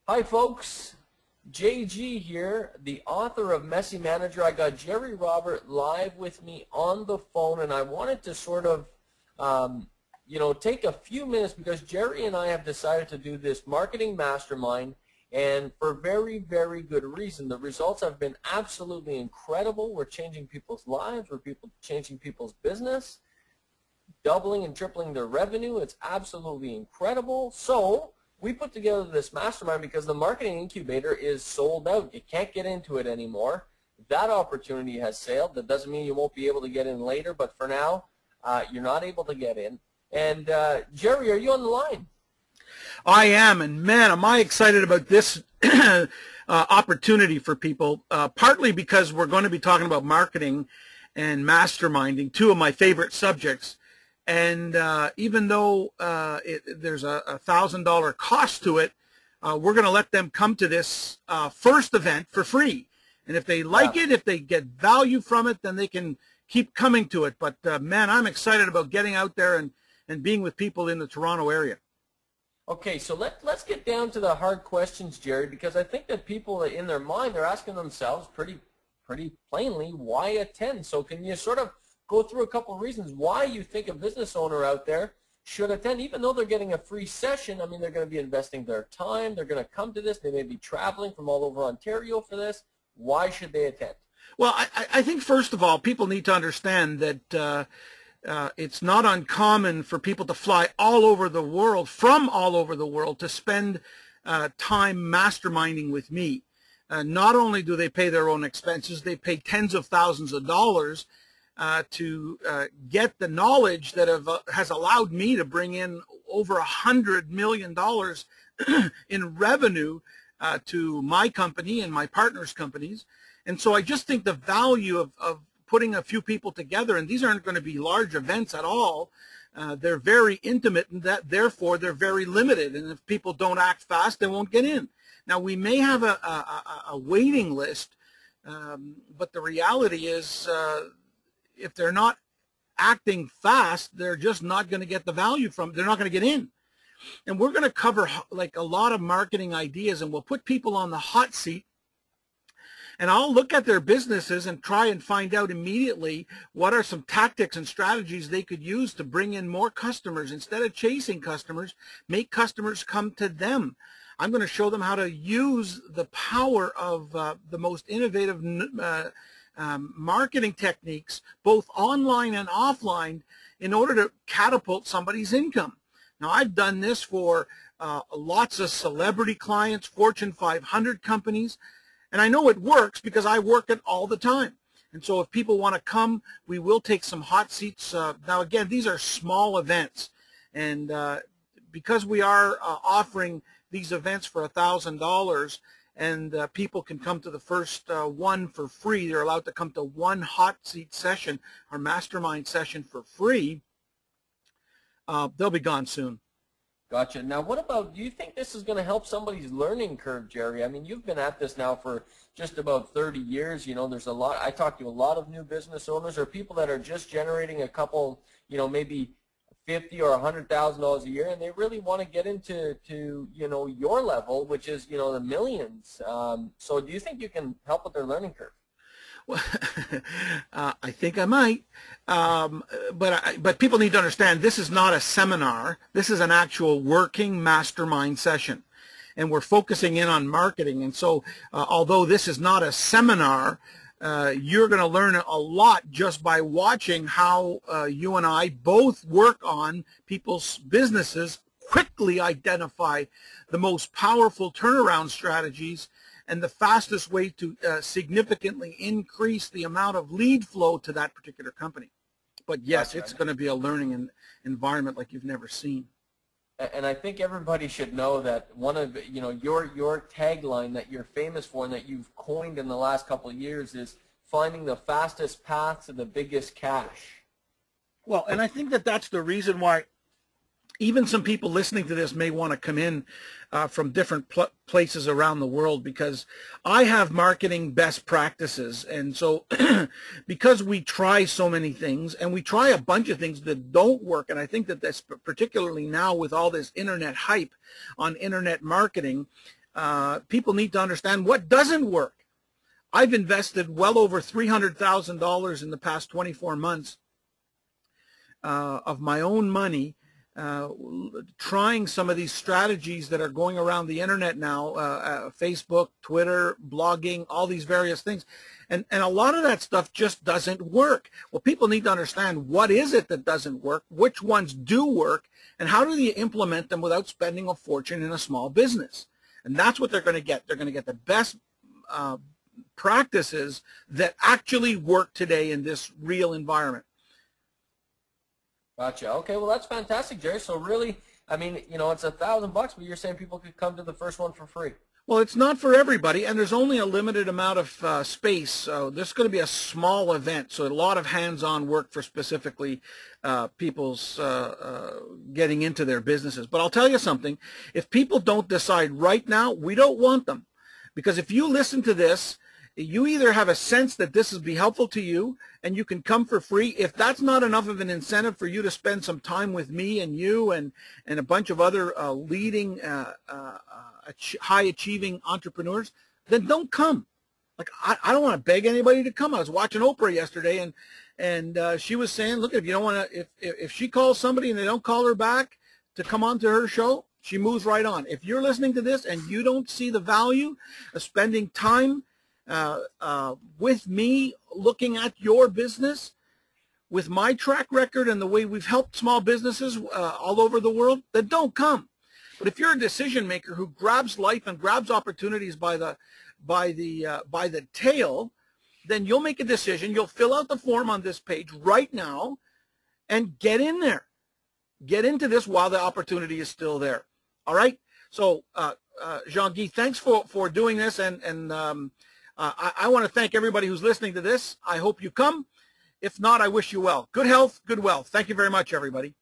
Hi folks, JG here, the author of Messy Manager. I got Jerry Robert live with me on the phone, and I wanted to sort of, take a few minutes because Jerry and I have decided to do this marketing mastermind, and for very, very good reason. The results have been absolutely incredible. We're changing people's lives. We're changing people's business, doubling and tripling their revenue. It's absolutely incredible. So we put together this mastermind because the marketing incubator is sold out. You can't get into it anymore. That opportunity has sailed. That doesn't mean you won't be able to get in later, but for now, you're not able to get in. And Jerry, are you on the line? I am, and man, am I excited about this opportunity for people, partly because we're going to be talking about marketing and masterminding, two of my favorite subjects. And even though there's a $1,000 cost to it, we're going to let them come to this first event for free. And if they like it, if they get value from it, then they can keep coming to it. But man, I'm excited about getting out there and being with people in the Toronto area. Okay, so let's get down to the hard questions, Jerry, because I think that people in their mind, they're asking themselves pretty plainly, why attend? So can you sort of go through a couple of reasons why you think a business owner out there should attend, even though they're getting a free session? I mean, they're going to be investing their time. They're going to come to this. They may be traveling from all over Ontario for this. Why should they attend? Well, I think, first of all, people need to understand that it's not uncommon for people to fly all over the world, from all over the world, to spend time masterminding with me. Not only do they pay their own expenses, they pay tens of thousands of dollars to get the knowledge that has allowed me to bring in over $100 million in revenue to my company and my partners' companies. And so I just think the value of putting a few people together, and these aren't going to be large events at all. They're very intimate, and that therefore they're very limited. And if people don't act fast, they won't get in. Now, we may have a waiting list, but the reality is if they're not acting fast, they're just not going to get the value from it. They're not going to get in. And we're going to cover like a lot of marketing ideas, and we'll put people on the hot seat. And I'll look at their businesses and try and find out immediately what are some tactics and strategies they could use to bring in more customers. Instead of chasing customers, make customers come to them. I'm going to show them how to use the power of the most innovative marketing techniques, both online and offline, in order to catapult somebody's income. Now, I've done this for lots of celebrity clients, Fortune 500 companies, and I know it works because I work it all the time. And so if people want to come, we will take some hot seats. Now, again, these are small events. And because we are offering these events for $1,000, and people can come to the first one for free, they're allowed to come to one hot seat session, our mastermind session, for free, they'll be gone soon. Gotcha. Now, what about, do you think this is going to help somebody's learning curve, Jerry? I mean, you've been at this now for just about 30 years. You know, there's a lot, I talk to a lot of new business owners or people that are just generating a couple, maybe $50,000 or $100,000 a year, and they really want to get into your level, which is, the millions. So do you think you can help with their learning curve? Well, I think I might, but people need to understand this is not a seminar. This is an actual working mastermind session, and we're focusing in on marketing. And so although this is not a seminar, you're going to learn a lot just by watching how you and I both work on people's businesses, quickly identify the most powerful turnaround strategies, and the fastest way to significantly increase the amount of lead flow to that particular company. But yes, it's going to be a learning environment like you've never seen. And I think everybody should know that one of your tagline that you're famous for and that you've coined in the last couple of years is finding the fastest path to the biggest cash. Well, and I think that that's the reason why even some people listening to this may want to come in from different places around the world, because I have marketing best practices. And so because we try so many things, and we try a bunch of things that don't work, and I think that that's particularly now with all this internet hype on internet marketing, people need to understand what doesn't work. I've invested well over $300,000 in the past 24 months of my own money trying some of these strategies that are going around the internet now, Facebook, Twitter, blogging, all these various things. And a lot of that stuff just doesn't work. Well, people need to understand what is it that doesn't work, which ones do work, and how do you implement them without spending a fortune in a small business. And that's what they're going to get. They're going to get the best practices that actually work today in this real environment. Gotcha. Okay, well, that's fantastic, Jerry. So really, I mean, you know, it's $1,000, but you're saying people could come to the first one for free. Well, it's not for everybody, and there's only a limited amount of space. So this is going to be a small event, so a lot of hands-on work for specifically people's getting into their businesses. But I'll tell you something. If people don't decide right now, we don't want them. Because if you listen to this, you either have a sense that this will be helpful to you and you can come for free. If that's not enough of an incentive for you to spend some time with me and you and a bunch of other leading high-achieving entrepreneurs, then don't come. Like, I don't want to beg anybody to come. I was watching Oprah yesterday, and she was saying, look, if you don't want to, if she calls somebody and they don't call her back to come on to her show, she moves right on. If you're listening to this and you don't see the value of spending time with me, looking at your business, with my track record and the way we've helped small businesses all over the world, then don't come. But if you're a decision maker who grabs life and grabs opportunities by the tail, then you'll make a decision. You'll fill out the form on this page right now and get in there. Get into this while the opportunity is still there. All right? So, Jean-Guy, thanks for doing this, and I want to thank everybody who's listening to this. I hope you come. If not, I wish you well. Good health, good wealth. Thank you very much, everybody.